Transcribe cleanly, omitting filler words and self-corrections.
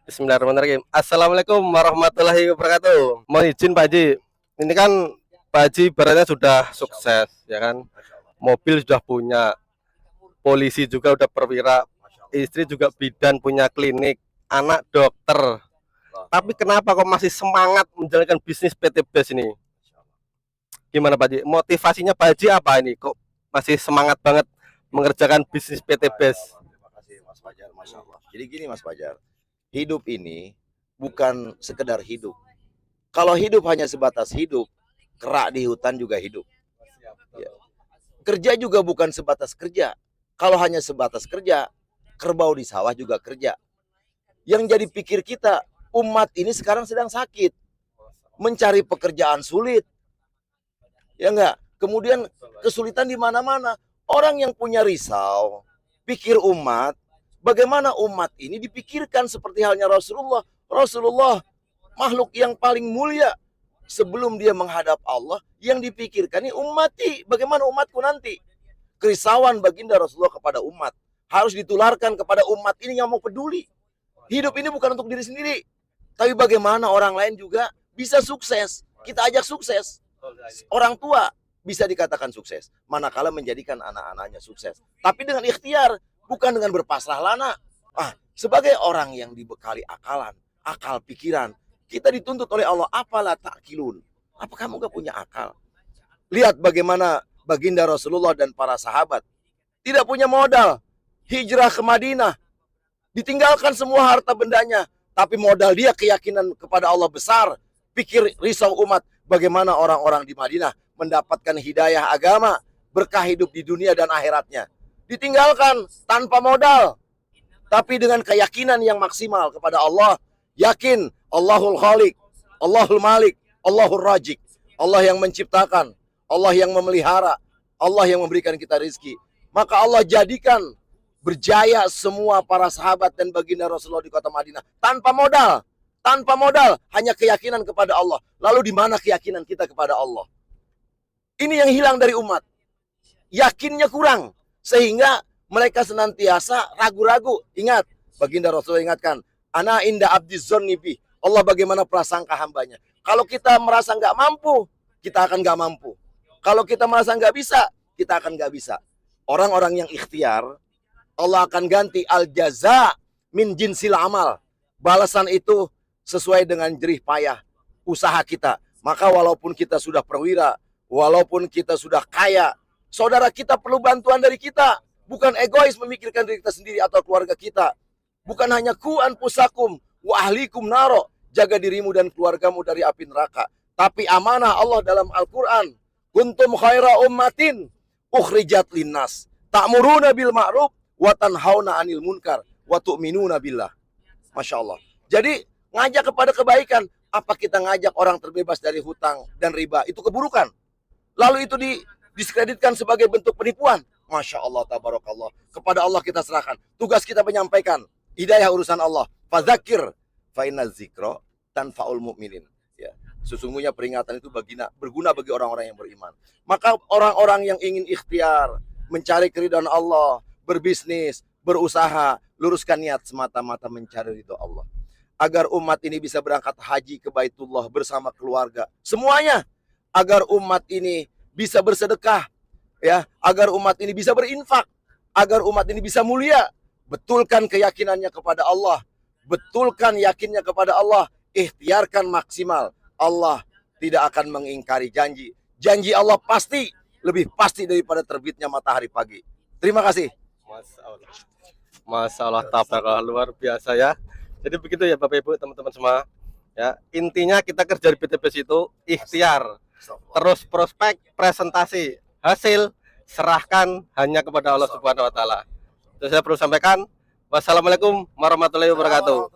Bismillahirrahmanirrahim. Assalamualaikum warahmatullahi wabarakatuh. Mohon izin Pak Haji. Ini kan Pak Haji ibaratnya sudah sukses, ya kan? Mobil sudah punya, polisi juga udah perwira, istri juga bidan punya klinik, anak dokter. Tapi kenapa kok masih semangat menjalankan bisnis PT BES ini? Gimana Pak Haji? Motivasinya Pak Haji apa ini? Kok masih semangat banget mengerjakan bisnis PT BES? Terima kasih Mas Fajar, Masya Allah. Jadi gini Mas Fajar, hidup ini bukan sekedar hidup. Kalau hidup hanya sebatas hidup, kerak di hutan juga hidup. Ya. Kerja juga bukan sebatas kerja. Kalau hanya sebatas kerja, kerbau di sawah juga kerja. Yang jadi pikir kita, umat ini sekarang sedang sakit. Mencari pekerjaan sulit. Ya enggak? Kemudian kesulitan di mana-mana. Orang yang punya risau, pikir umat, bagaimana umat ini dipikirkan seperti halnya Rasulullah. Rasulullah makhluk yang paling mulia. Sebelum dia menghadap Allah, yang dipikirkan ini ummati, bagaimana umatku nanti. Kerisauan baginda Rasulullah kepada umat harus ditularkan kepada umat ini yang mau peduli. Hidup ini bukan untuk diri sendiri, tapi bagaimana orang lain juga bisa sukses. Kita ajak sukses. Orang tua bisa dikatakan sukses, manakala menjadikan anak-anaknya sukses. Tapi dengan ikhtiar, bukan dengan berpasrah lana. Sebagai orang yang dibekali akalan, akal pikiran, kita dituntut oleh Allah, apalah ta'kilun. Apa kamu gak punya akal? Lihat bagaimana baginda Rasulullah dan para sahabat tidak punya modal, hijrah ke Madinah, ditinggalkan semua harta bendanya, tapi modal dia keyakinan kepada Allah besar. Pikir risau umat, bagaimana orang-orang di Madinah mendapatkan hidayah agama, berkah hidup di dunia dan akhiratnya. Ditinggalkan tanpa modal, tapi dengan keyakinan yang maksimal kepada Allah. Yakin Allahul Khaliq, Allahul Malik, Allahul Razik. Allah yang menciptakan, Allah yang memelihara, Allah yang memberikan kita rizki. Maka Allah jadikan berjaya semua para sahabat dan baginda Rasulullah di kota Madinah tanpa modal. Tanpa modal, hanya keyakinan kepada Allah. Lalu di mana keyakinan kita kepada Allah? Ini yang hilang dari umat. Yakinnya kurang, sehingga mereka senantiasa ragu-ragu. Ingat, baginda Rasulullah ingatkan, ana inda abdi dzonni bi. Allah bagaimana prasangka hambanya. Kalau kita merasa nggak mampu, kita akan nggak mampu. Kalau kita merasa nggak bisa, kita akan nggak bisa. Orang-orang yang ikhtiar, Allah akan ganti al-jaza min jinsil amal. Balasan itu sesuai dengan jerih payah usaha kita. Maka walaupun kita sudah perwira, walaupun kita sudah kaya, saudara kita perlu bantuan dari kita. Bukan egois memikirkan diri kita sendiri atau keluarga kita. Bukan hanya ku anfusakum wa ahlikum naro, jaga dirimu dan keluargamu dari api neraka. Tapi amanah Allah dalam Al-Quran, kuntum khaira ummatin ukhrijat linnas ta'muruna bil ma'ruf wa tanhauna 'anil munkar wa tu'minuna billah. Masya Allah. Jadi ngajak kepada kebaikan. Apa kita ngajak orang terbebas dari hutang dan riba? Itu keburukan. Lalu itu diskreditkan sebagai bentuk penipuan. Masya Allah, tabarakallah. Kepada Allah kita serahkan. Tugas kita menyampaikan. Hidayah urusan Allah. Fadzakir fa inna dzikra tanfa'ul mu'minin. Ya. Sesungguhnya peringatan itu berguna bagi orang-orang yang beriman. Maka orang-orang yang ingin ikhtiar, mencari keridhaan Allah, berbisnis, berusaha, luruskan niat semata-mata mencari ridho Allah. Agar umat ini bisa berangkat haji ke Baitullah bersama keluarga. Semuanya. Agar umat ini bisa bersedekah. Ya, agar umat ini bisa berinfak. Agar umat ini bisa mulia. Betulkan keyakinannya kepada Allah. Betulkan yakinnya kepada Allah. Ikhtiarkan maksimal. Allah tidak akan mengingkari janji. Janji Allah pasti. Lebih pasti daripada terbitnya matahari pagi. Terima kasih. Masya Allah, tabarakallah, luar biasa ya. Jadi begitu ya Bapak Ibu, teman-teman semua. Ya, intinya kita kerja di PT BES itu ikhtiar, terus prospek, presentasi, hasil serahkan hanya kepada Allah Subhanahu wa taala. Itu saya perlu sampaikan. Wassalamualaikum warahmatullahi wabarakatuh.